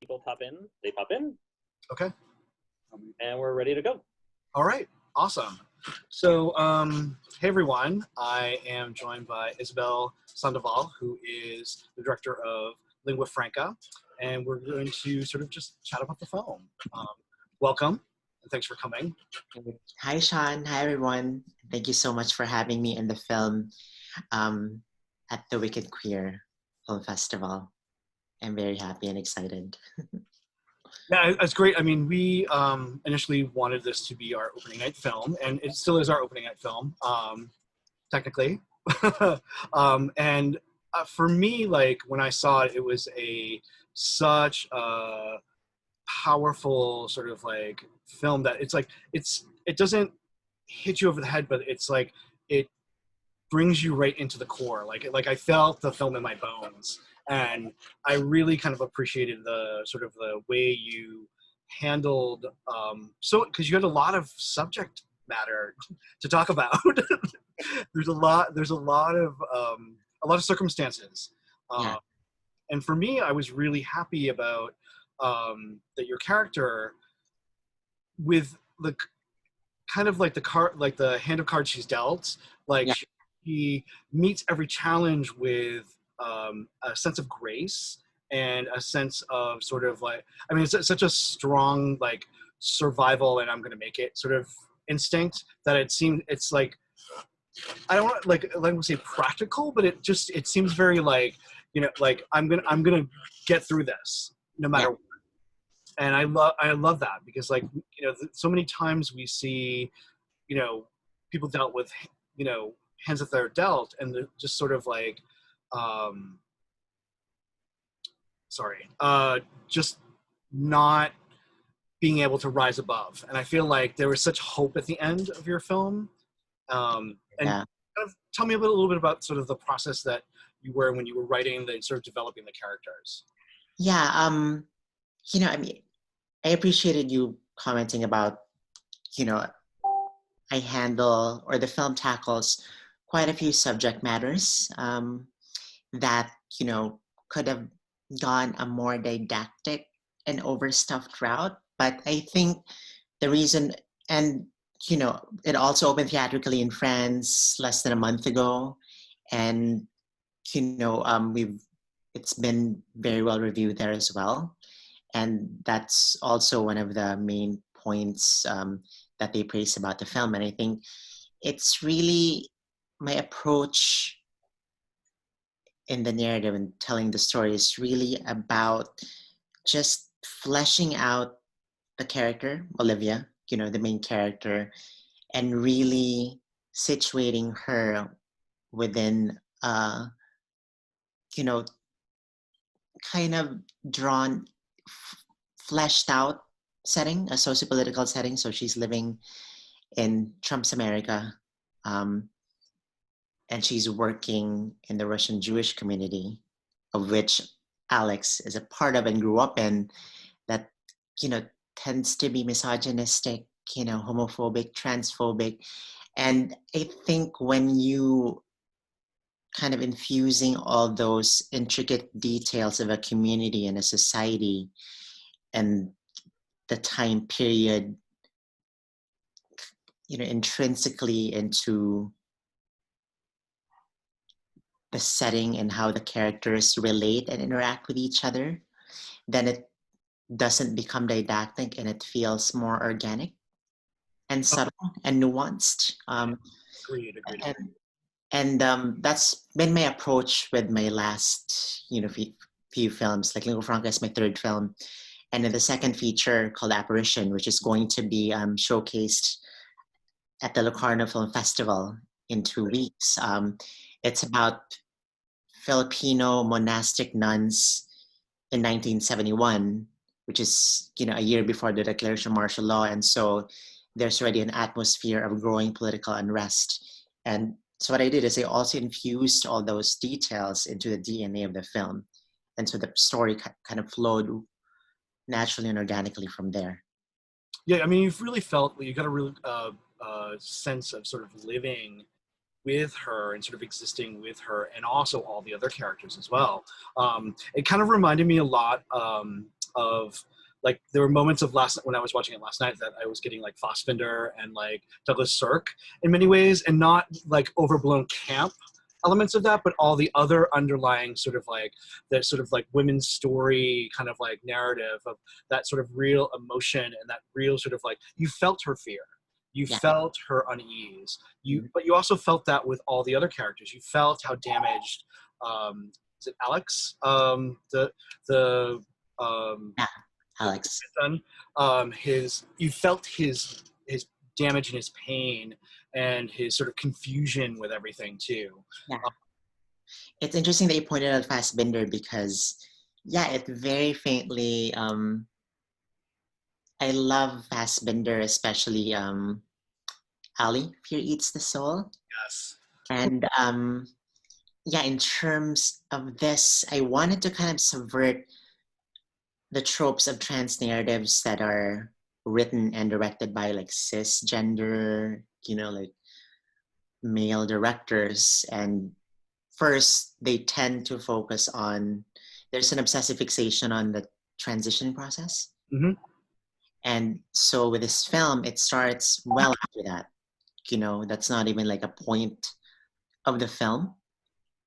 people pop in, they pop in. Okay. And we're ready to go. All right. Awesome. So, hey everyone. I am joined by Isabel Sandoval, who is the director of Lingua Franca, and we're going to sort of just chat about the film. Welcome, and thanks for coming. Hi, Sean. Hi, everyone. Thank you so much for having me in the film at the Wicked Queer Film Festival. I'm very happy and excited. Yeah, it's great. I mean, we initially wanted this to be our opening night film, and it still is our opening night film, technically. And for me, like, when I saw it, it was such a powerful sort of like film that it's like, it doesn't hit you over the head, but it's like, it brings you right into the core. Like I felt the film in my bones. And I really kind of appreciated the sort of the way you handled, because you had a lot of subject matter to talk about. there's a lot of circumstances. Yeah. And for me, I was really happy about that your character, with the kind of like the hand of cards she's dealt, like, yeah, she meets every challenge with a sense of grace and a sense of sort of like, I mean, it's such a strong like survival and I'm going to make it sort of instinct that it's like, I don't want to say practical, but it seems very like, you know, like I'm gonna get through this no matter what. And I love that, because, like, you know, so many times we see, you know, people dealt with, you know, hands that they're dealt, and they're just sort of like, just not being able to rise above. And I feel like there was such hope at the end of your film. And kind of tell me a little bit about sort of the process that you were when you were writing and sort of developing the characters. Yeah, you know, I mean, I appreciated you commenting about, you know, I handle, or the film tackles quite a few subject matters that, you know, could have gone a more didactic and overstuffed route. But I think the reason, and, you know, it also opened theatrically in France less than a month ago. And, you know, it's been very well reviewed there as well. And that's also one of the main points that they praise about the film. And I think it's really my approach in the narrative and telling the story is really about just fleshing out the character, Olivia, you know, the main character, and really situating her within, you know, kind of drawn, fleshed out setting, a sociopolitical setting. So she's living in Trump's America, and she's working in the Russian Jewish community, of which Alex is a part of and grew up in, that, you know, tends to be misogynistic, you know, homophobic, transphobic. And I think when you kind of infusing all those intricate details of a community and a society and the time period, you know, intrinsically into the setting and how the characters relate and interact with each other, then it doesn't become didactic and it feels more organic and subtle and nuanced. Agreed. And that's been my approach with my last, you know, few films. Like Lingua Franca is my third film. And then the second feature called Apparition, which is going to be showcased at the Locarno Film Festival in 2 weeks. It's about Filipino monastic nuns in 1971, which is, you know, a year before the declaration of martial law. And so there's already an atmosphere of growing political unrest. And so what I did is I also infused all those details into the DNA of the film. And so the story kind of flowed naturally and organically from there. Yeah, I mean, you've really felt, you got a real sense of sort of living with her and sort of existing with her, and also all the other characters as well. It kind of reminded me a lot of like there were moments of when I was watching it last night that I was getting like Fassbinder and like Douglas Sirk in many ways, and not like overblown camp elements of that, but all the other underlying sort of like the sort of like women's story kind of like narrative of that sort of real emotion and that real sort of like you felt her fear. You felt her unease. But you also felt that with all the other characters. You felt how damaged. Is it Alex? Alex. You felt his damage and his pain and his sort of confusion with everything too. Yeah. It's interesting that you pointed out Fassbinder because, it very faintly. I love Fassbinder, especially Ali, Fear Eats the Soul. Yes. And in terms of this, I wanted to kind of subvert the tropes of trans narratives that are written and directed by like cisgender, like male directors. And first, they tend to focus on, there's an obsessive fixation on the transition process. Mm-hmm. And so with this film, it starts well after that. That's not even like a point of the film.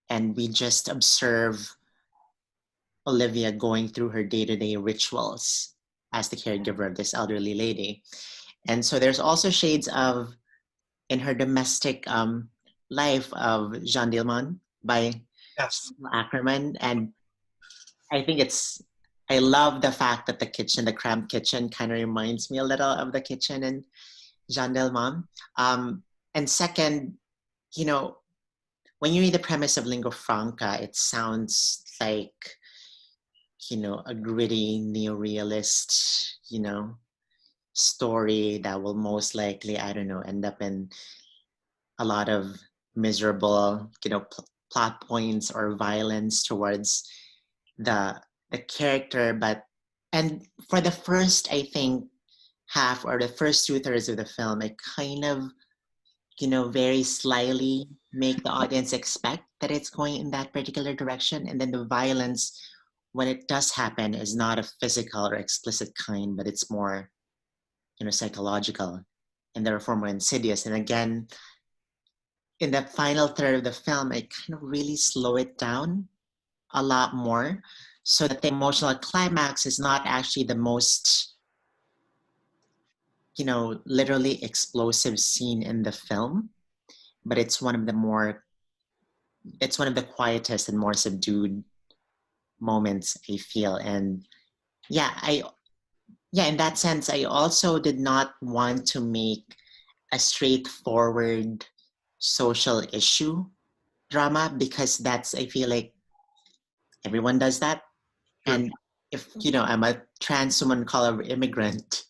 And we just observe Olivia going through her day-to-day rituals as the caregiver of this elderly lady. And so there's also shades of, in her domestic life, of Jean Dillman by Ackerman. And I think I love the fact that the cramped kitchen kind of reminds me a little of the kitchen in Jean Dillman. And second, when you read the premise of Lingua Franca, it sounds like, a gritty neorealist, story that will most likely, end up in a lot of miserable, plot points or violence towards the character. And for the first, I think, half or the first 2/3 of the film, it kind of, very slyly make the audience expect that it's going in that particular direction. And then the violence, when it does happen, is not a physical or explicit kind, but it's more, psychological and therefore more insidious. And again, in the final third of the film, I kind of really slow it down a lot more so that the emotional climax is not actually the most, literally explosive scene in the film, but it's one of the quietest and more subdued moments I feel. And in that sense, I also did not want to make a straightforward social issue drama, because I feel like everyone does that. Sure. And if, I'm a trans woman color immigrant,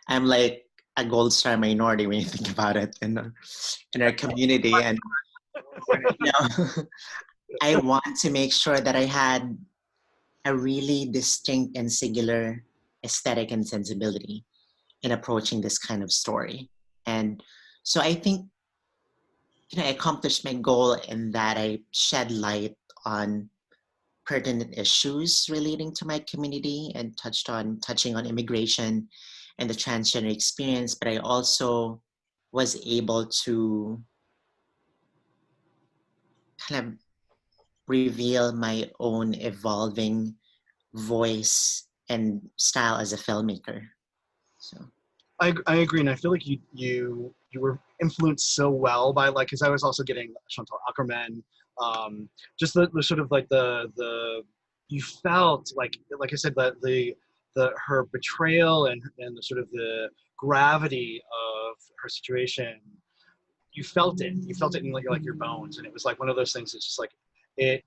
I'm like a gold star minority when you think about it in our community. And, I want to make sure that I had a really distinct and singular aesthetic and sensibility in approaching this kind of story. And so I think, I accomplished my goal in that I shed light on pertinent issues relating to my community and touching on immigration and the transgender experience, but I also was able to kind of reveal my own evolving voice and style as a filmmaker. So I agree, and I feel like you were influenced so well by, like, because I was also getting Chantal Ackerman, just the sort of like the you felt like I said, that the her betrayal and the sort of the gravity of her situation. You felt it in like your bones, and it was like one of those things. It's just like it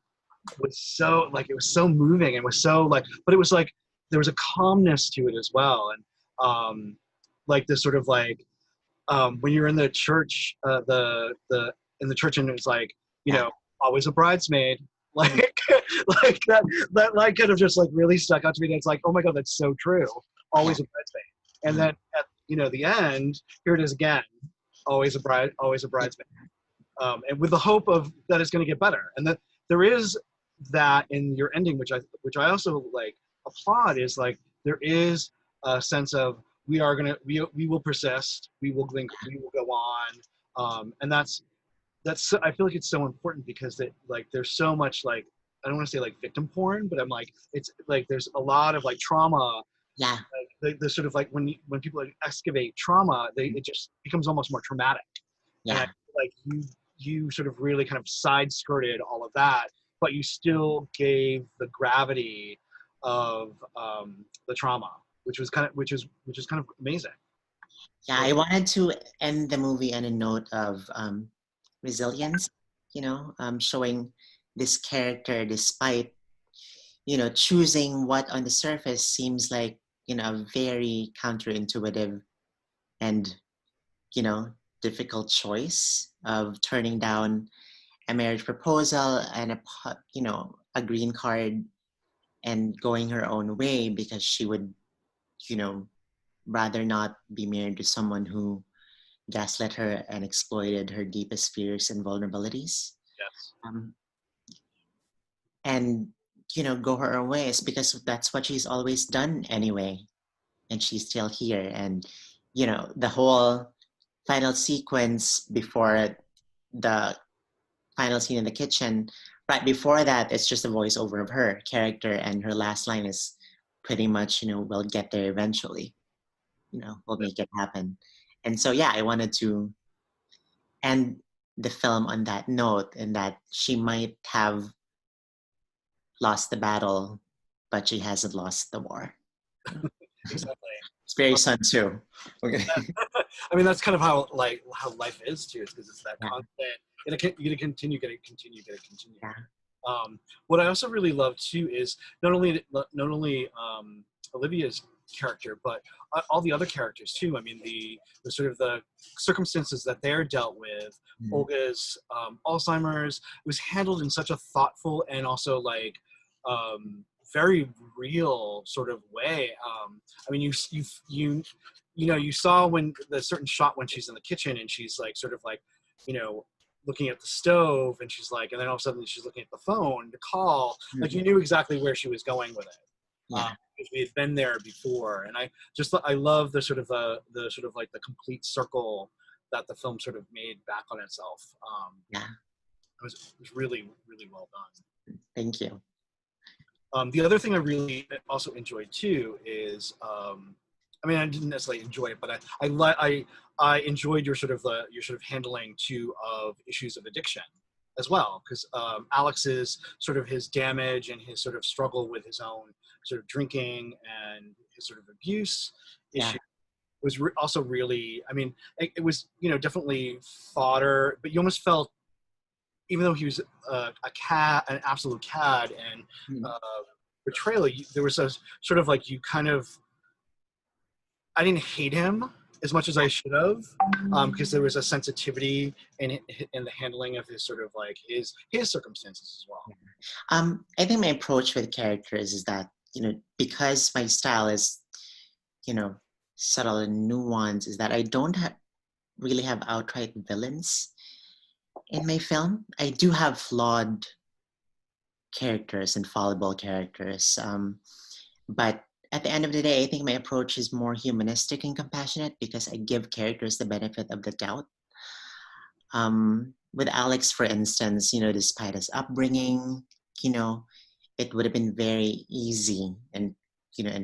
was so moving, and was so like, but it was like there was a calmness to it as well, and like this sort of like when you're in the church, in the church, and it's like, always a bridesmaid, like like that like kind of just like really stuck out to me. That's like, oh my god, that's so true. Always a bridesmaid, and then at the end, here it is again. Always a bridesmaid, and with the hope of that it's going to get better, and that there is that in your ending, which I also like applaud, is like there is a sense of we will persist, we will go on, and that's I feel like it's so important because that like there's so much like I don't want to say like victim porn, but I'm like it's like there's a lot of like trauma. Yeah. The sort of like when people like excavate trauma, it just becomes almost more traumatic. And I Yeah. feel like you sort of really kind of side skirted all of that, but you still gave the gravity of the trauma, which is kind of amazing. Yeah, I wanted to end the movie on a note of resilience, showing this character despite, choosing what on the surface seems like, a very counterintuitive and, you know, difficult choice of turning down a marriage proposal and a green card and going her own way because she would, you know, rather not be married to someone who gaslit her and exploited her deepest fears and vulnerabilities. Yes. And, go her own ways because that's what she's always done anyway. And she's still here. And, the whole final sequence before the final scene in the kitchen, right before that, it's just a voiceover of her character. And her last line is pretty much, we'll get there eventually. We'll make it happen. And so, yeah, I wanted to end the film on that note, and that she might have lost the battle, but she hasn't lost the war. Exactly. It's very Sun Tzu. Okay. I mean, that's kind of how life is too. It's because it's that Yeah. constant. You gotta continue. Yeah. What I also really love too is not only Olivia's character, but all the other characters too. I mean, the sort of the circumstances that they're dealt with. Mhm. Olga's Alzheimer's was handled in such a thoughtful and also like very real sort of way. I mean, you saw when the certain shot when she's in the kitchen and she's like sort of like, looking at the stove and she's like, and then all of a sudden she's looking at the phone to call. Like you knew exactly where she was going with it. Yeah. Because we had been there before, and I love the sort of like the complete circle that the film sort of made back on itself. Yeah. It was really, really well done. Thank you. The other thing I really also enjoyed too is, I mean, I didn't necessarily enjoy it, but I enjoyed your sort of handling too of issues of addiction as well, because Alex's sort of his damage and his sort of struggle with his own sort of drinking and his sort of abuse issue was also really, I mean, it was, definitely fodder, but you almost felt, even though he was an absolute cad and betrayal, there was a sort of like, I didn't hate him as much as I should have, because there was a sensitivity in the handling of his sort of like his circumstances as well. I think my approach with characters is that, because my style is, subtle and nuanced, is that I don't really have outright villains in my film. I do have flawed characters and fallible characters. But at the end of the day, I think my approach is more humanistic and compassionate because I give characters the benefit of the doubt. With Alex, for instance, despite his upbringing, it would have been very easy and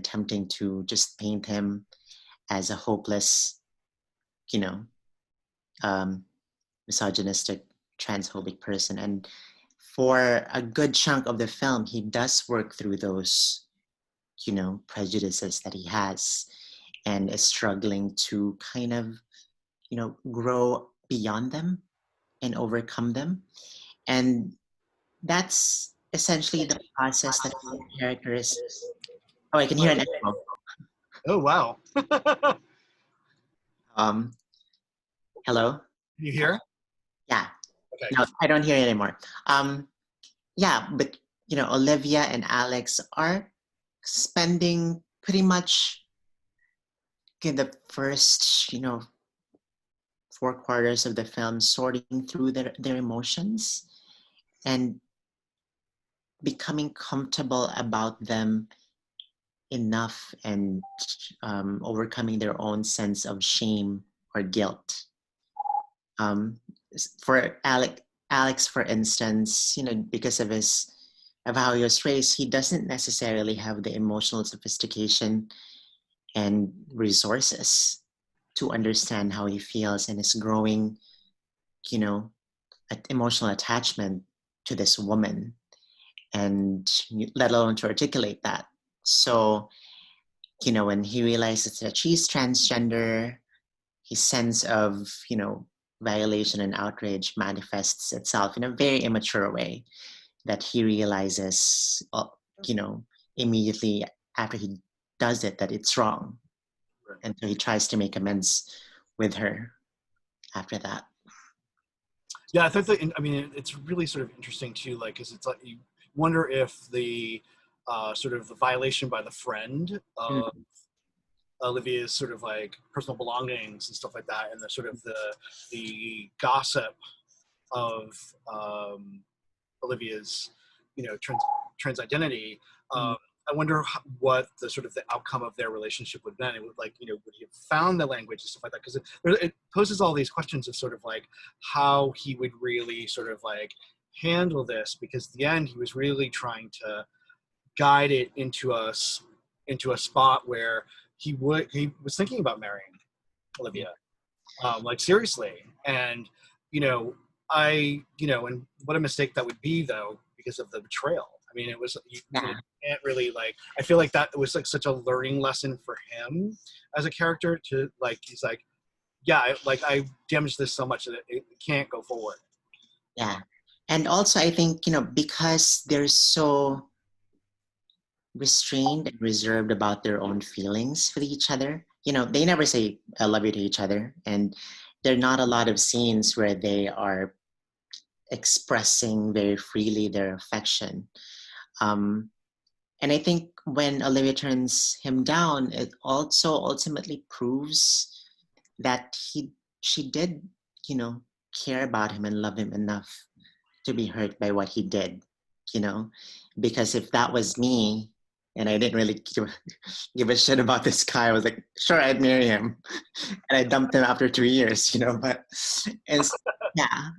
tempting to just paint him as a hopeless, misogynistic, transphobic person. And for a good chunk of the film, he does work through those, prejudices that he has and is struggling to kind of, grow beyond them and overcome them. And that's essentially the process that the character is. Oh, I can hear an echo. Oh, wow. Hello? Can you hear? Yeah. Okay. No, I don't hear it anymore. Yeah, but Olivia and Alex are spending pretty much the first, 4 quarters of the film sorting through their emotions and becoming comfortable about them enough and overcoming their own sense of shame or guilt. For Alex, for instance, because of how he was raised, he doesn't necessarily have the emotional sophistication and resources to understand how he feels and his growing, emotional attachment to this woman, and let alone to articulate that. So, when he realizes that she's transgender, his sense of, violation and outrage manifests itself in a very immature way that he realizes, immediately after he does it, that it's wrong. Right. And so he tries to make amends with her after that. Yeah, I think it's really sort of interesting too, like, because it's like you wonder if the sort of the violation by the friend of Olivia's sort of like personal belongings and stuff like that, and the sort of the gossip of Olivia's, trans identity. I wonder what the sort of the outcome of their relationship would have been. It would would he have found the language and stuff like that? Because it poses all these questions of sort of like how he would really sort of like handle this. Because at the end, he was really trying to guide it into a spot where he was thinking about marrying Olivia, like seriously. And and what a mistake that would be, though, because of the betrayal. I mean, it was you can't really like. I feel like that was like such a learning lesson for him as a character to like. He's like, yeah, I damaged this so much that it can't go forward. Yeah, and also I think because they're so restrained and reserved about their own feelings with each other. They never say "I love you" to each other, and there are not a lot of scenes where they are expressing very freely their affection. And I think when Olivia turns him down, it also ultimately proves that she did, care about him and love him enough to be hurt by what he did, because if that was me and I didn't really give a shit about this guy, I was like, sure, I'd marry him. And I dumped him after 2 years, but it's, yeah.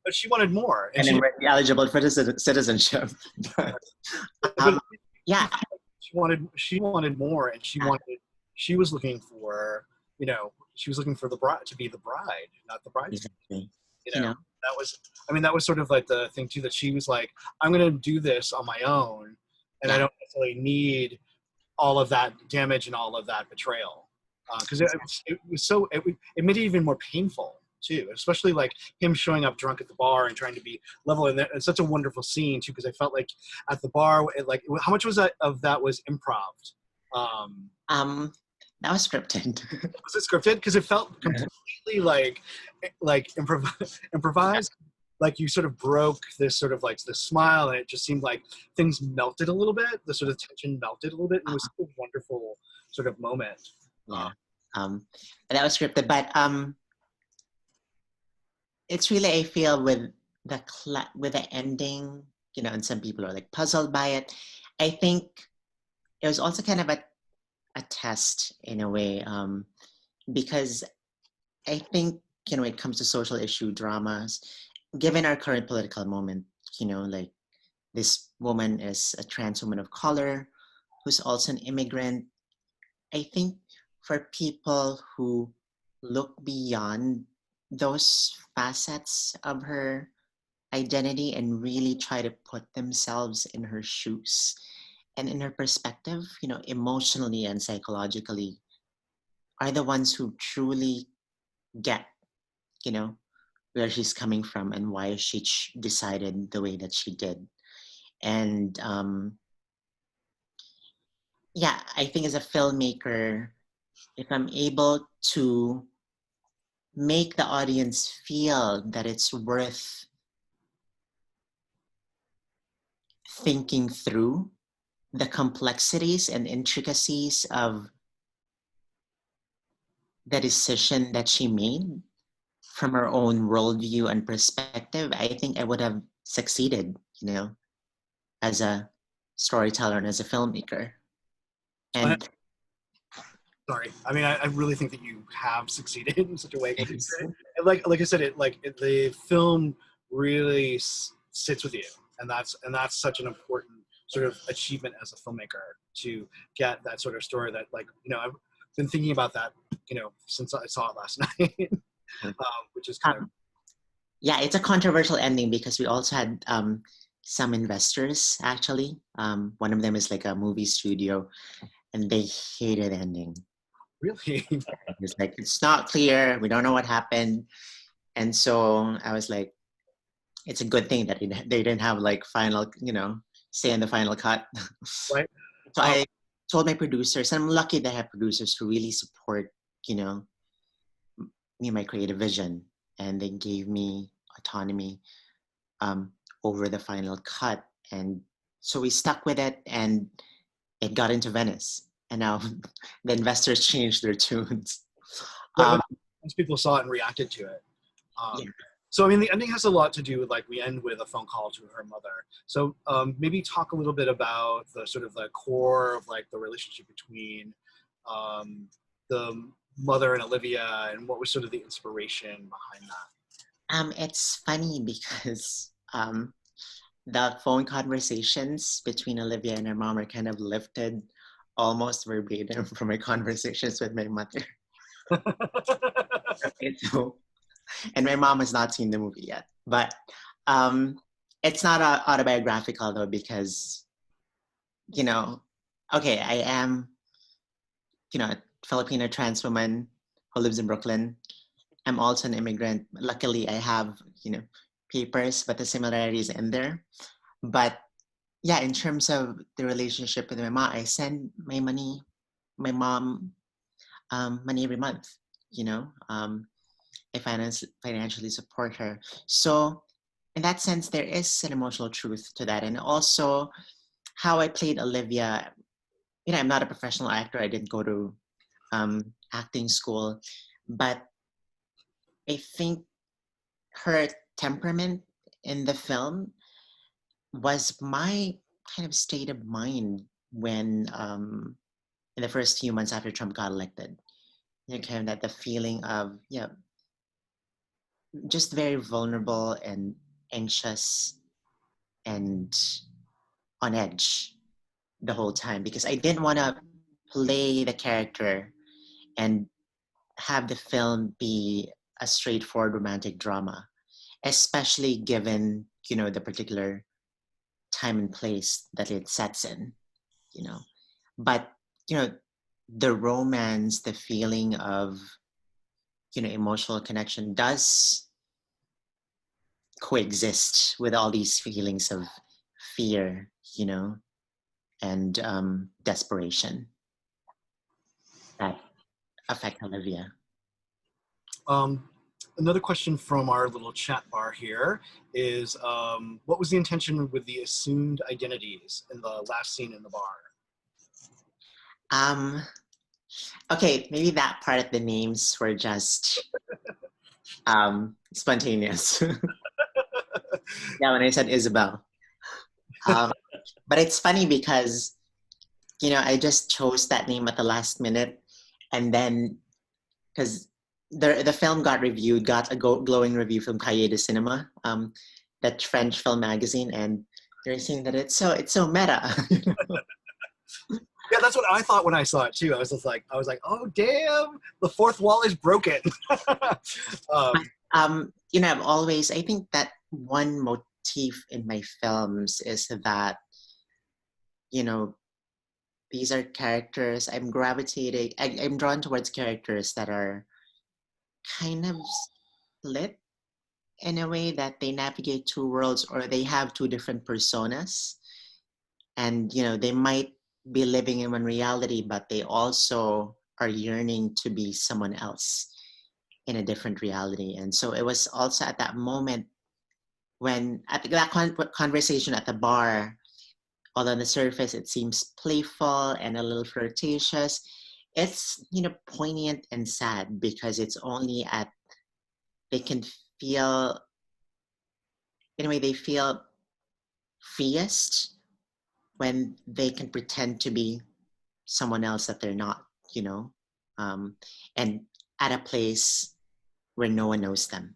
But she wanted more, and then we're eligible for citizenship. But, yeah, she wanted more, and she was looking for she was looking for the bride to be the bride, not the bride. Exactly. That was sort of like the thing too, that she was like, I'm going to do this on my own, and I don't necessarily need all of that damage and all of that betrayal, because it made it even more painful too, especially like him showing up drunk at the bar and trying to be level. And it's such a wonderful scene too, because I felt like at the bar, how much was that was improv? That was scripted. Was it scripted? Because it felt completely like improvised. Like you sort of broke this sort of like the smile, and it just seemed like things melted a little bit. The sort of tension melted a little bit, and it was a wonderful sort of moment. Yeah, that was scripted, but it's really, I feel, with the ending, and some people are like puzzled by it. I think it was also kind of a test in a way, because I think when it comes to social issue dramas, given our current political moment, like this woman is a trans woman of color who's also an immigrant. I think for people who look beyond those facets of her identity and really try to put themselves in her shoes and in her perspective, emotionally and psychologically, are the ones who truly get, where she's coming from and why she decided the way that she did. And I think as a filmmaker, if I'm able to make the audience feel that it's worth thinking through the complexities and intricacies of the decision that she made from her own worldview and perspective, I think I would have succeeded, as a storyteller and as a filmmaker. And Sorry. I mean, I really think that you have succeeded in such a way. thanks. Like I said, the film really sits with you, and that's such an important sort of achievement as a filmmaker to get that sort of story that, like, I've been thinking about that, since I saw it last night, which is kind of. Yeah, it's a controversial ending because we also had some investors actually. One of them is like a movie studio, and they hated the ending. Really? It's like, it's not clear. We don't know what happened. And so I was like, it's a good thing that they didn't have like final, say in the final cut. Right. So I told my producers, and I'm lucky that I have producers who really support, me, my creative vision. And they gave me autonomy over the final cut. And so we stuck with it, and it got into Venice. And now the investors changed their tunes. Once people saw it and reacted to it. Yeah. So, I mean, the ending has a lot to do with, like, we end with a phone call to her mother. So maybe talk a little bit about the sort of the core of, like, the relationship between the mother and Olivia, and what was sort of the inspiration behind that. It's funny because the phone conversations between Olivia and her mom are kind of lifted almost verbatim from my conversations with my mother. Okay, so, and my mom has not seen the movie yet, but it's not autobiographical though, because, okay, I am, a Filipino trans woman who lives in Brooklyn. I'm also an immigrant. Luckily, I have, papers, but the similarities in there. But yeah, in terms of the relationship with my mom, I send my mom, money every month. I financially support her. So in that sense, there is an emotional truth to that. And also how I played Olivia, I'm not a professional actor. I didn't go to acting school, but I think her temperament in the film was my kind of state of mind when in the first few months after Trump got elected. Kind of that the feeling of just very vulnerable and anxious and on edge the whole time, because I didn't want to play the character and have the film be a straightforward romantic drama, especially given, the particular time and place that it sets in, But, the romance, the feeling of, emotional connection does coexist with all these feelings of fear, and desperation that affect Olivia. Another question from our little chat bar here is, what was the intention with the assumed identities in the last scene in the bar? Okay, maybe that part of the names were just spontaneous. Yeah, when I said Isabel. But it's funny because, I just chose that name at the last minute, and then because the film got a glowing review from Cahiers de Cinema, that French film magazine, and they're saying that it's so meta. Yeah, that's what I thought when I saw it too. I was like, oh damn, the fourth wall is broken. I think that one motif in my films is that, these are characters I'm drawn towards characters that are kind of split in a way, that they navigate two worlds, or they have two different personas. And, they might be living in one reality, but they also are yearning to be someone else in a different reality. And so it was also at that moment when, at that conversation at the bar, although on the surface it seems playful and a little flirtatious, it's, poignant and sad, because it's only they can feel, in a way, they feel freest when they can pretend to be someone else that they're not, and at a place where no one knows them.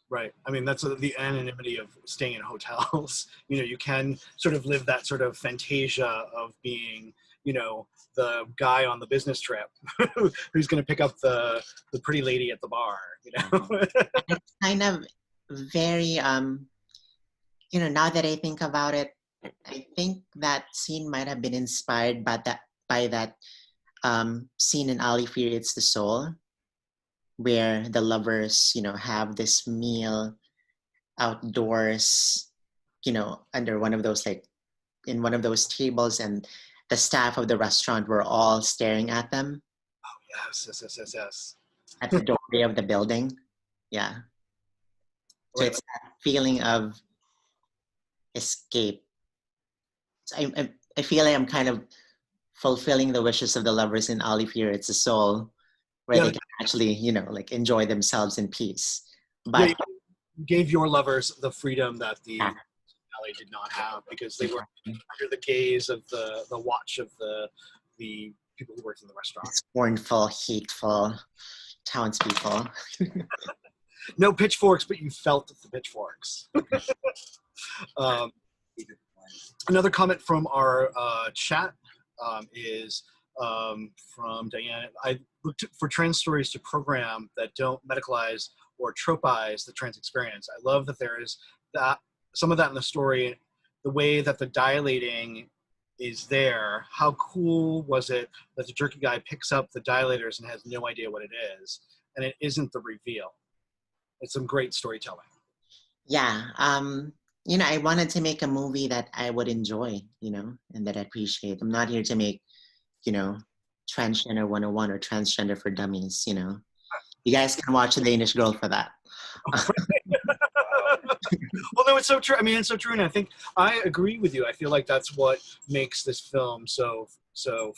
Right. I mean, that's the anonymity of staying in hotels. You can sort of live that sort of fantasia of being, the guy on the business trip who's going to pick up the pretty lady at the bar, It's kind of very, now that I think about it, I think that scene might have been inspired by that scene in Ali Fear It's the Soul, where the lovers, have this meal outdoors, under one of those, like in one of those tables, and the staff of the restaurant were all staring at them Yes. at the doorway of the building. Yeah. So Right. it's that feeling of escape. So I feel like I'm kind of fulfilling the wishes of the lovers in Ali Fear It's a Soul, where Yeah. they can actually, like enjoy themselves in peace. Yeah, But you gave your lovers the freedom that the yeah, alley did not have, because they were under the gaze of the watch of the people who worked in the restaurant. scornful, hateful townspeople. No pitchforks, but you felt the pitchforks. Another comment from our chat is from Diane. I looked for trans stories to program that don't medicalize or tropize the trans experience. I love that there is that some of that in the story, the way that the dilating is there. How cool was it that the jerky guy picks up the dilators and has no idea what it is, and it isn't the reveal. It's some great storytelling. Yeah. I wanted to make a movie that I would enjoy, and that I appreciate. I'm not here to make, Transgender 101 or Transgender for Dummies, You guys can watch The Danish Girl for that. Well, no, it's so true. I mean, it's so true, and I think I agree with you. I feel like that's what makes this film so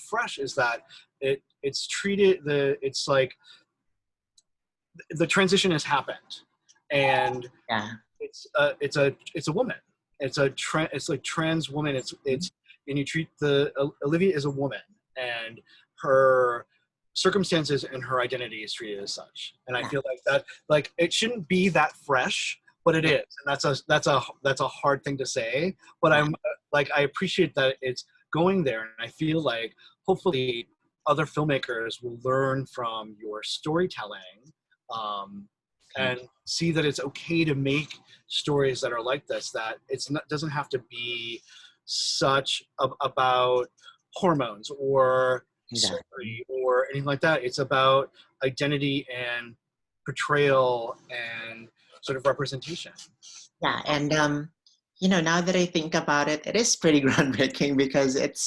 fresh, is that it's treated it's like the transition has happened, and Yeah. it's a woman. It's like trans woman. It's and you treat Olivia as a woman, and her circumstances and her identity is treated as such. And I feel like that, like, it shouldn't be that fresh, but it is, and that's a hard thing to say. But I'm like, I appreciate that it's going there, and I feel like hopefully other filmmakers will learn from your storytelling, and see that it's okay to make stories that are like this. That doesn't have to be such about hormones or surgery or anything like that. It's about identity and portrayal and sort of representation. Yeah, and now that I think about it, it is pretty groundbreaking, because it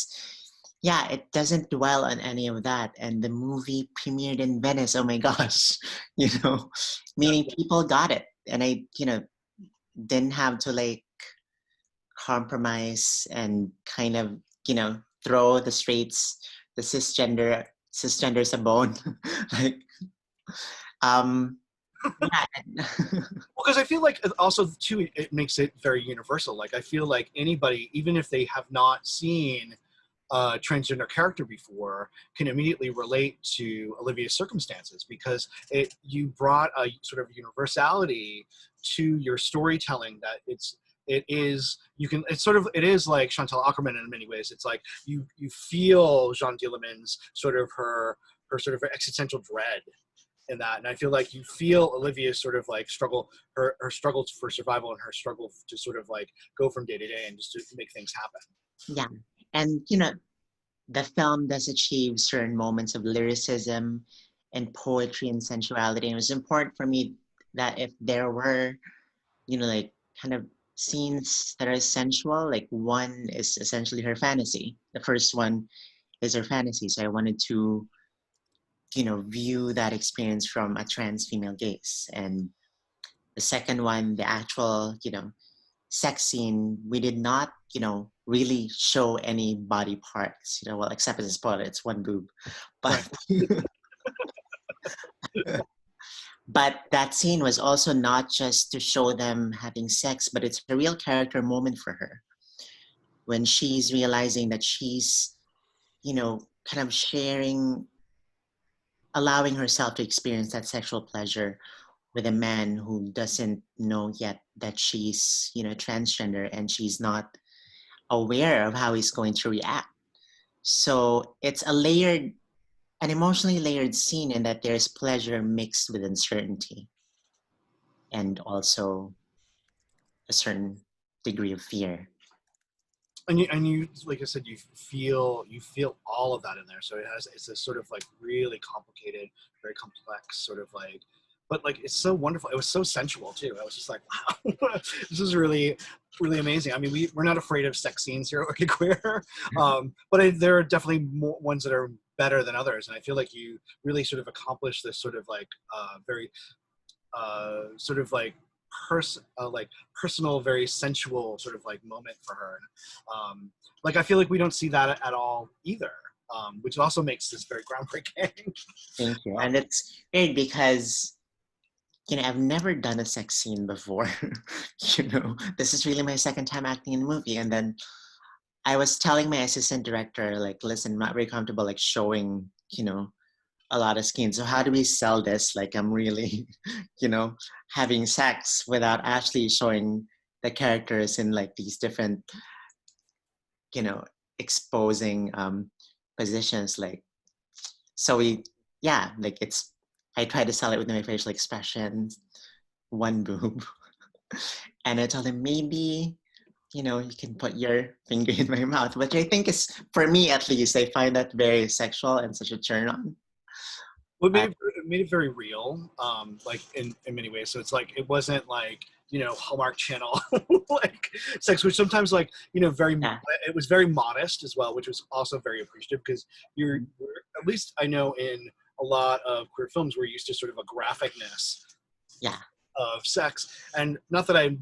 doesn't dwell on any of that. And the movie premiered in Venice. Oh my gosh, meaning people got it, and I didn't have to like compromise and kind of throw the straights, the cisgenders a bone. Like because I feel like also too, it makes it very universal. Like, I feel like anybody, even if they have not seen a transgender character before, can immediately relate to Olivia's circumstances, because you brought a sort of universality to your storytelling that it is like Chantal Akerman in many ways. It's like you feel Jean Dilleman's sort of her sort of existential dread in that, and I feel like you feel Olivia's sort of like struggle, her struggles for survival, and her struggle to sort of like go from day to day and just to make things happen. Yeah, and the film does achieve certain moments of lyricism and poetry and sensuality. And it was important for me that if there were, like kind of scenes that are sensual, like one is essentially her fantasy. The first one is her fantasy. So I wanted to, view that experience from a trans female gaze. And the second one, the actual, sex scene, we did not, really show any body parts, well, except as a spoiler, it's one boob. But but that scene was also not just to show them having sex, but it's a real character moment for her. When she's realizing that she's, kind of sharing, allowing herself to experience that sexual pleasure with a man who doesn't know yet that she's, transgender, and she's not aware of how he's going to react. So it's an emotionally layered scene in that there's pleasure mixed with uncertainty and also a certain degree of fear. And you, like I said, you feel all of that in there. So it's a sort of like really complicated, very complex sort of like, but like it's so wonderful. It was so sensual too. I was just like, wow, this is really, really amazing. I mean, we're not afraid of sex scenes here at Wicked Queer, but there are definitely more ones that are better than others. And I feel like you really sort of accomplished this sort of like very sort of like personal, very sensual sort of like moment for her. Like I feel like we don't see that at all either, which also makes this very groundbreaking. Thank you. And it's great because, I've never done a sex scene before. This is really my second time acting in a movie. And then I was telling my assistant director, like, listen, I'm not very comfortable like showing, a lot of skin. So how do we sell this? Like I'm really, having sex without actually showing the characters in like these different, exposing positions. Like, so I try to sell it with my facial expressions, one boob. And I told him maybe, you can put your finger in my mouth, which I think is, for me at least, I find that very sexual and such a turn on. Well, it made it very real, like in many ways. So it's like it wasn't like Hallmark Channel like sex, which sometimes like it was very modest as well, which was also very appreciative because you're at least I know in a lot of queer films we're used to sort of a graphicness of sex, and not that I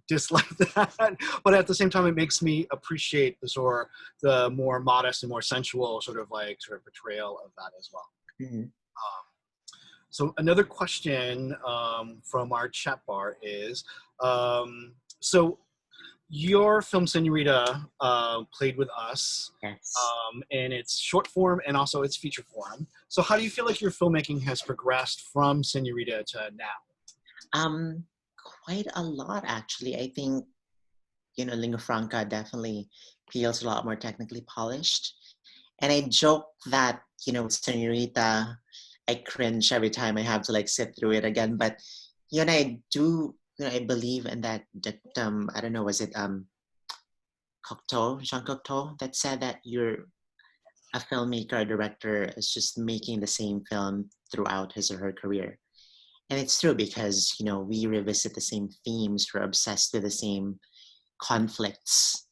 dislike that, but at the same time it makes me appreciate the more modest and more sensual sort of portrayal of that as well. Mm-hmm. So another question from our chat bar is, so your film Senorita played with us, Yes. in its short form and also its feature form. So how do you feel like your filmmaking has progressed from Senorita to now? Quite a lot, actually. I think, Lingua Franca definitely feels a lot more technically polished. And I joke that, with Senorita, I cringe every time I have to like sit through it again. But, I do, I believe in that dictum. I don't know, was it Jean Cocteau, that said that you're a filmmaker, a director is just making the same film throughout his or her career. And it's true because, we revisit the same themes, we're obsessed with the same conflicts,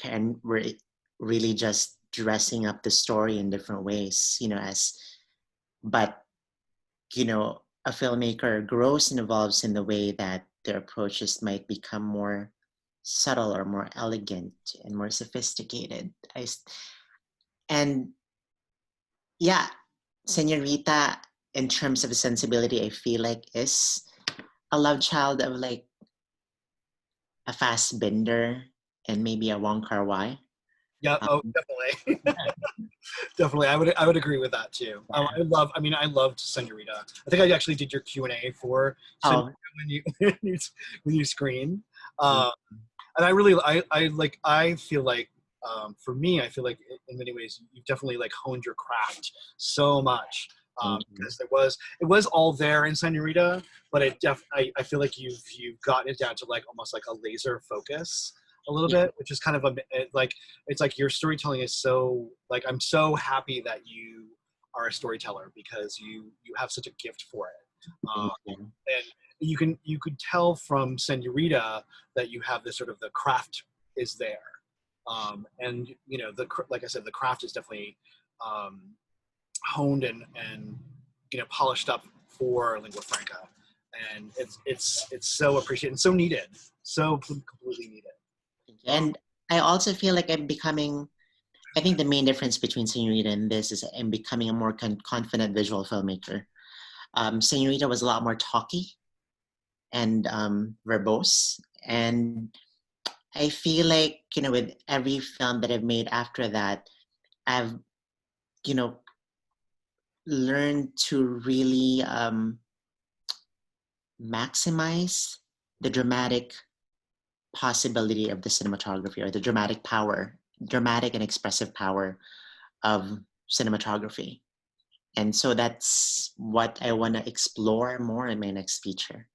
and we're really just dressing up the story in different ways, but, a filmmaker grows and evolves in the way that their approaches might become more subtle or more elegant and more sophisticated. And yeah, Senorita, in terms of sensibility, I feel like is a love child of like a fast bender and maybe a Wong Kar-wai. Yeah. Oh, definitely. Definitely. I would agree with that too. Yeah. I loved Senorita. I think I actually did your Q&A for Senorita when you screened. And I feel like, for me, I feel like in many ways you've definitely like honed your craft so much. Because it was all there in Senorita, but I feel like you've gotten it down to like almost like a laser focus a little bit, which is kind of it's like your storytelling is so like, I'm so happy that you are a storyteller because you have such a gift for it. And you could tell from Senorita that you have this sort of the craft is there. And like I said, the craft is definitely honed and polished up for Lingua Franca, and it's so appreciated and so needed, so completely needed. And I also feel like I think the main difference between Senorita and this is I'm becoming a more confident visual filmmaker. Senorita was a lot more talky and verbose, and I feel like with every film that I've made after that, I've you know, learn to really maximize the dramatic possibility of the cinematography, or the dramatic and expressive power of cinematography. And so that's what I want to explore more in my next feature.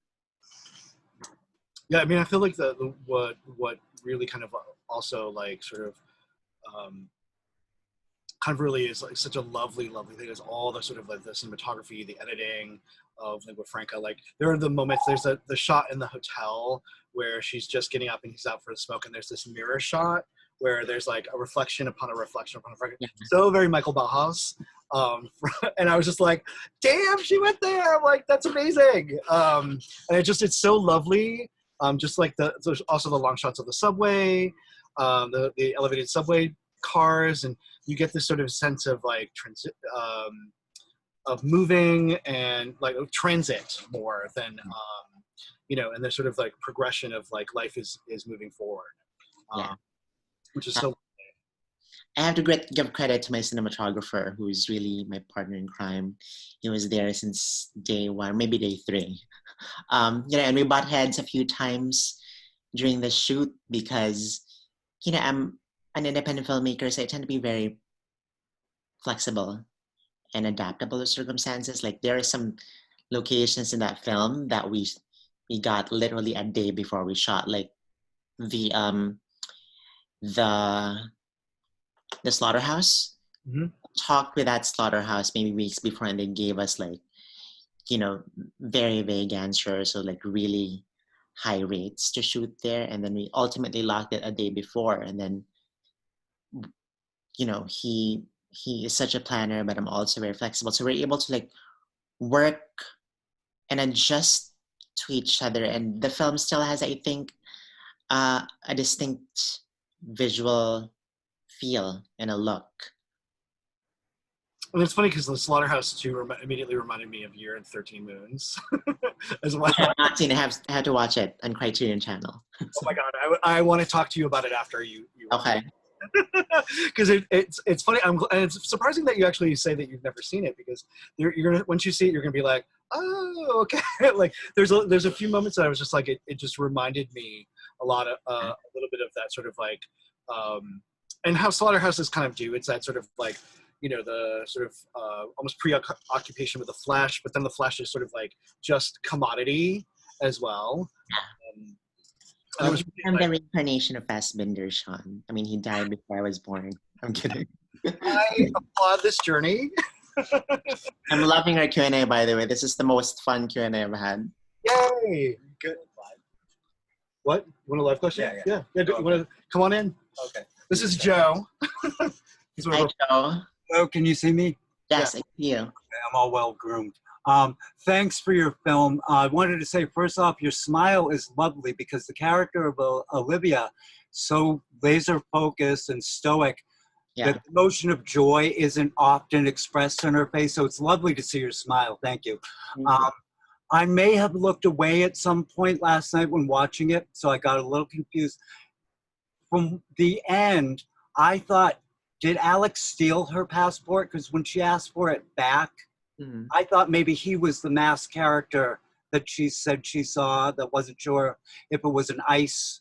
Yeah, I mean, I feel like what really kind of also like sort of kind of really is like such a lovely thing is all the sort of like the cinematography, the editing of Lingua Franca. Like there are the moments, there's the shot in the hotel where she's just getting up and he's out for a smoke, and there's this mirror shot where there's like a reflection upon a reflection upon a reflection. Yeah. So very Michael Bauhaus. And I was just like, damn, she went there. I'm like, that's amazing. And it's so lovely. Just like there's also the long shots of the subway, the elevated subway cars, and you get this sort of sense of like of moving and like transit more than and the sort of like progression of like life is moving forward, Yeah. which is so. I have to give credit to my cinematographer, who is really my partner in crime. He was there since day one, maybe day 3. And we butt heads a few times during the shoot because, I'm an independent filmmaker, so I tend to be very flexible and adaptable to circumstances. Like there are some locations in that film that we got literally a day before we shot, like the slaughterhouse. Mm-hmm. Talked with that slaughterhouse maybe weeks before, and they gave us like, very vague answers, or like really high rates to shoot there. And then we ultimately locked it a day before. And then, he is such a planner, but I'm also very flexible. So we're able to like work and adjust to each other. And the film still has, I think, a distinct visual feel and a look. And it's funny because the Slaughterhouse 2 immediately reminded me of Year and 13 Moons as well. I have not seen it. I have to watch it on Criterion Channel. Oh my God, I want to talk to you about it after you Okay. Because it's funny. And it's surprising that you actually say that you've never seen it, because you're gonna, once you see it, you're gonna be like, oh, okay. Like there's a few moments that I was just like, it just reminded me a lot of a little bit of that sort of like, and how slaughterhouses kind of do. It's that sort of like, the sort of almost preoccupation with the flesh, but then the flesh is sort of like just commodity as well. I'm the reincarnation of Fassbinder, Sean. I mean, he died before I was born. I'm kidding. I applaud this journey. I'm loving our Q&A, by the way. This is the most fun Q&A I've had. Yay! Good. What? You want a live question? Yeah. You want to come on in? Okay. This is Joe. Hi, Joe. Hello, can you see me? Yes, I see you. Okay, I'm all well groomed. Thanks for your film. I wanted to say, first off, your smile is lovely, because the character of Olivia, so laser focused and stoic, that the emotion of joy isn't often expressed on her face. So it's lovely to see your smile. Thank you. I may have looked away at some point last night when watching it, so I got a little confused. From the end, I thought, did Alex steal her passport? Because when she asked for it back, I thought maybe he was the masked character that she said she saw, that wasn't sure if it was an ICE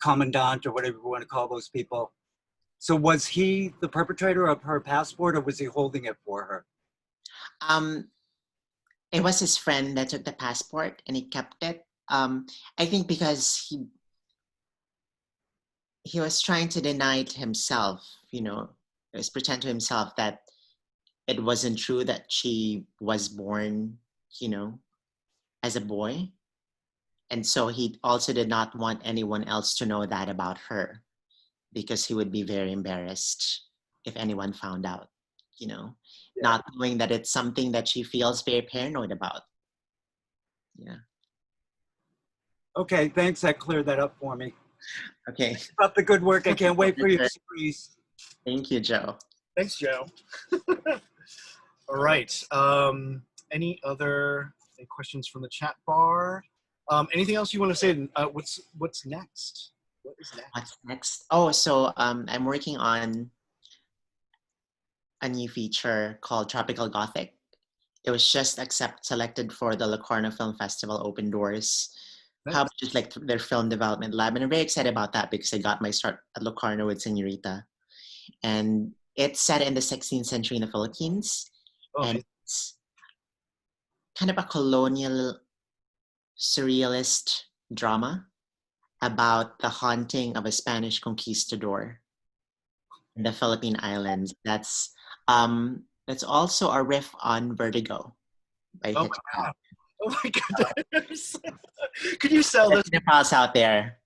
commandant or whatever you want to call those people. So was he the perpetrator of her passport, or was he holding it for her? It was his friend that took the passport and he kept it. I think because he was trying to deny to himself, pretend to himself that it wasn't true that she was born, as a boy. And so he also did not want anyone else to know that about her, because he would be very embarrassed if anyone found out, not knowing that it's something that she feels very paranoid about. Yeah. Okay, thanks. That cleared that up for me. Okay. Keep up the good work. I can't wait for your series. Thank you, Joe. Thanks, Joe. All right. Any other questions from the chat bar? Anything else you want to say? What's next? What is next? What's next? Oh, so I'm working on a new feature called Tropical Gothic. It was just selected for the Locarno Film Festival Open Doors. Nice. How just like their film development lab, and I'm very excited about that because I got my start at Locarno with Senorita, and it's set in the 16th century in the Philippines, Oh, and it's kind of a colonial surrealist drama about the haunting of a Spanish conquistador in the Philippine Islands. That's also a riff on Vertigo by oh my Hitchcock. god! Oh my goodness! Could you sell this? Cinephile out there,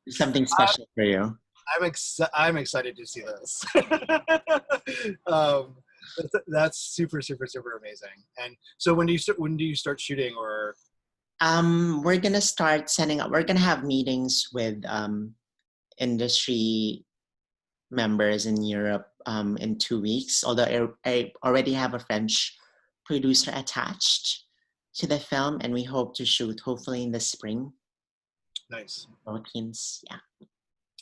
something special for you. I'm excited to see this. That's super amazing. And so when do you start shooting? Or We're gonna start setting up. We're gonna have meetings with industry members in Europe in 2 weeks. Although I already have a French producer attached to the film, and we hope to shoot hopefully in the spring. nice. Philippines, yeah.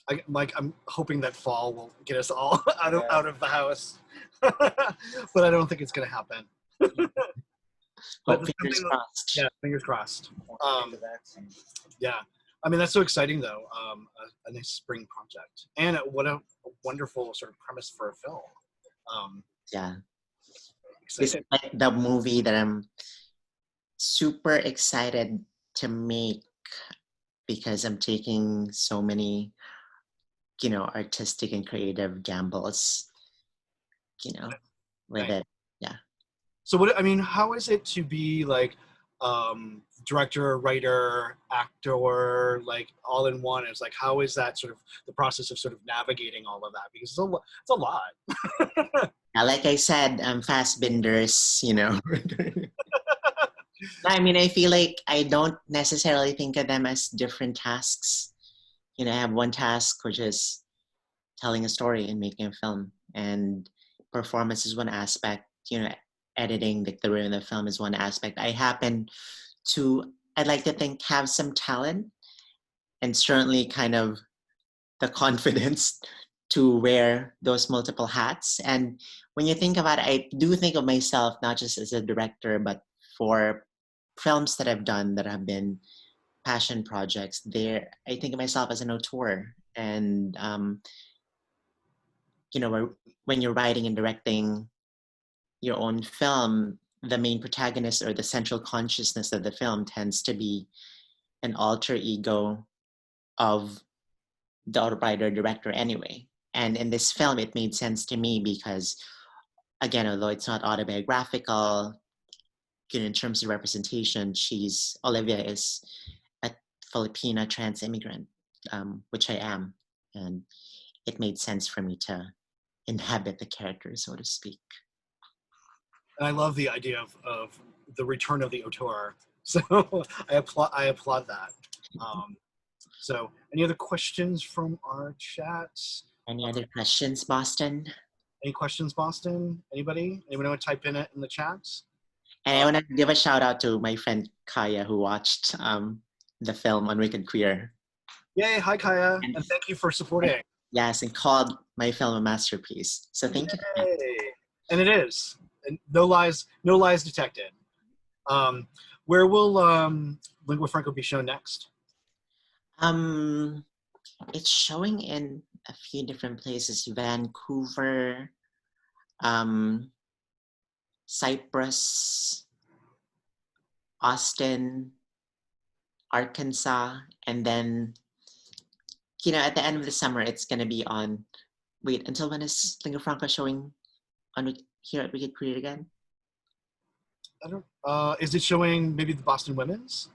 I'm hoping that fall will get us all out of the house, but I don't think it's gonna happen. But Hope fingers crossed. Yeah, fingers crossed. Yeah, I mean that's so exciting though. A nice spring project, and what a wonderful sort of premise for a film. Yeah, this is Excited. like the movie that I'm super excited to make because I'm taking so many, artistic and creative gambles, with it. Yeah. So how is it to be like director, writer, actor, like all in one? It's like, how is that sort of the process of sort of navigating all of that? Because it's a lot. Like I said, fast benders, I mean, I feel like I don't necessarily think of them as different tasks. I have one task, which is telling a story and making a film. And performance is one aspect, editing the rhythm of the film is one aspect. I happen to, I'd like to think, have some talent and certainly kind of the confidence to wear those multiple hats. And when you think about it, I do think of myself not just as a director, but for films that I've done that have been passion projects, I think of myself as an auteur. And, when you're writing and directing your own film, the main protagonist or the central consciousness of the film tends to be an alter ego of the writer director anyway. And in this film, it made sense to me because, again, although it's not autobiographical, in terms of representation, Olivia is a Filipina trans immigrant, which I am. And it made sense for me to inhabit the character, so to speak. And I love the idea of the return of the auteur. So I applaud that. So any other questions from our chat? Any other questions, Boston? Any questions, Boston? Anybody? Anyone want to type in it in the chats? And I want to give a shout out to my friend Kaya who watched the film on Wicked Queer. Yay! Hi, Kaya, and thank you for supporting. Yes, and called my film a masterpiece. So thank you. And it is. And no lies detected. Where will Lingua Franca be shown next? It's showing in a few different places: Vancouver, Cyprus, Austin, Arkansas, and then at the end of the summer it's gonna be on. Wait, until when is Lingua Franca showing on here at Wicked Queer again? I don't. Is it showing maybe the Boston Women's?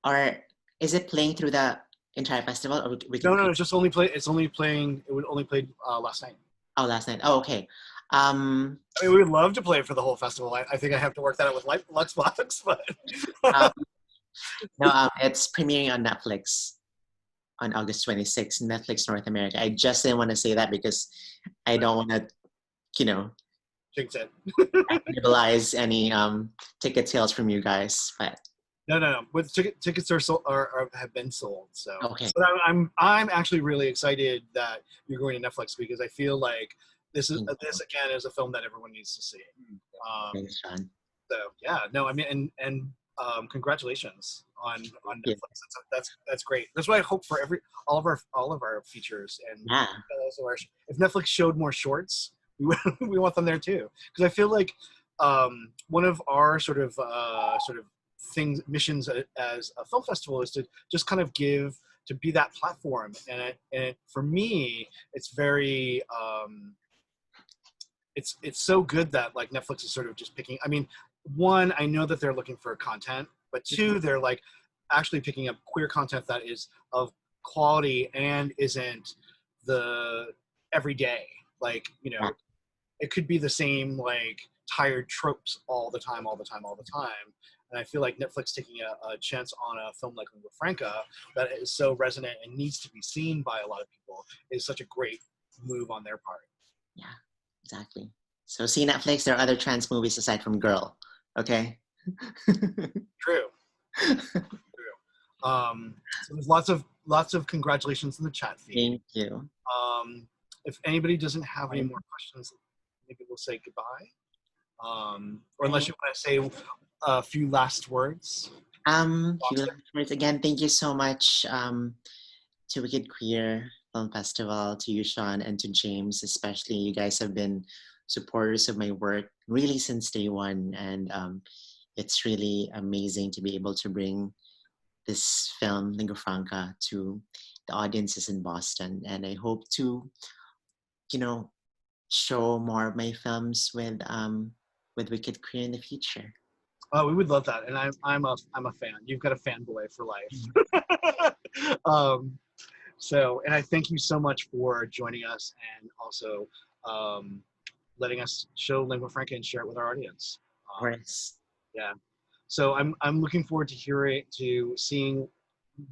Or is it playing through the entire festival? Or No. It's just only play. It's only playing. It would only play last night. Oh, last night. Oh, okay. I mean, we would love to play it for the whole festival. I think I have to work that out with Luxbox, but no, it's premiering on Netflix on August 26th, Netflix North America. I just didn't want to say that because I don't want to, jinx it. cannibalize any ticket sales from you guys. But No. But tickets have been sold. So okay. But I'm actually really excited that you're going to Netflix because I feel like this again is a film that everyone needs to see. Thanks, Sean. So yeah, no, I mean, and congratulations on Yeah. Netflix. That's great. That's what I hope for all of our features. And Yeah. also if Netflix showed more shorts, we want them there too. Because I feel like one of our sort of missions as a film festival is to just kind of be that platform. And for me, it's very it's so good that like Netflix is sort of just picking. I mean, one, I know that they're looking for content, but two, they're like actually picking up queer content that is of quality and isn't the everyday. Like, you know, it could be the same like tired tropes all the time. And I feel like Netflix taking a chance on a film like Lingua Franca that is so resonant and needs to be seen by a lot of people is such a great move on their part. Yeah, exactly. So see Netflix, there are other trans movies aside from Girl, okay? True. So there's lots of congratulations in the chat feed. Thank you. If anybody doesn't have any more questions, maybe we'll say goodbye. Or unless you want to say a few last words. Few last words. Again, thank you so much to Wicked Queer Film Festival, to you, Sean, and to James, especially. You guys have been supporters of my work really since day one, and it's really amazing to be able to bring this film, Lingua Franca, to the audiences in Boston. And I hope to, you know, show more of my films with Wicked Queer in the future. Oh, we would love that, and I'm a fan. You've got a fanboy for life. So, and I thank you so much for joining us and also letting us show Lingua Franca and share it with our audience. Of course. Yeah. So I'm looking forward to seeing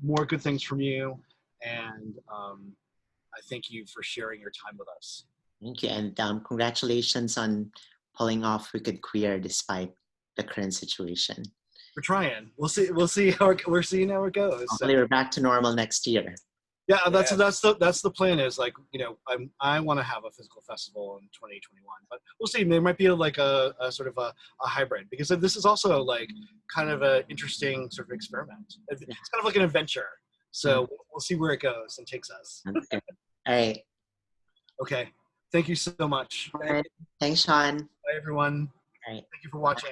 more good things from you, and I thank you for sharing your time with us. Thank you, and congratulations on pulling off Wicked Queer despite the current situation. We're trying. We'll see how we're seeing how it goes. Hopefully, we're back to normal next year. Yeah, that's the plan. Is like, you know, I want to have a physical festival in 2021, but we'll see. There might be like a sort of a hybrid, because this is also like kind of an interesting sort of experiment. It's kind of like an adventure. So we'll see where it goes and takes us. Okay. All right. Okay. Thank you so much. All right. Thanks, Sean. Bye, everyone. All right. Thank you for watching.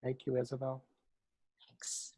Thank you, Isabel. Thanks.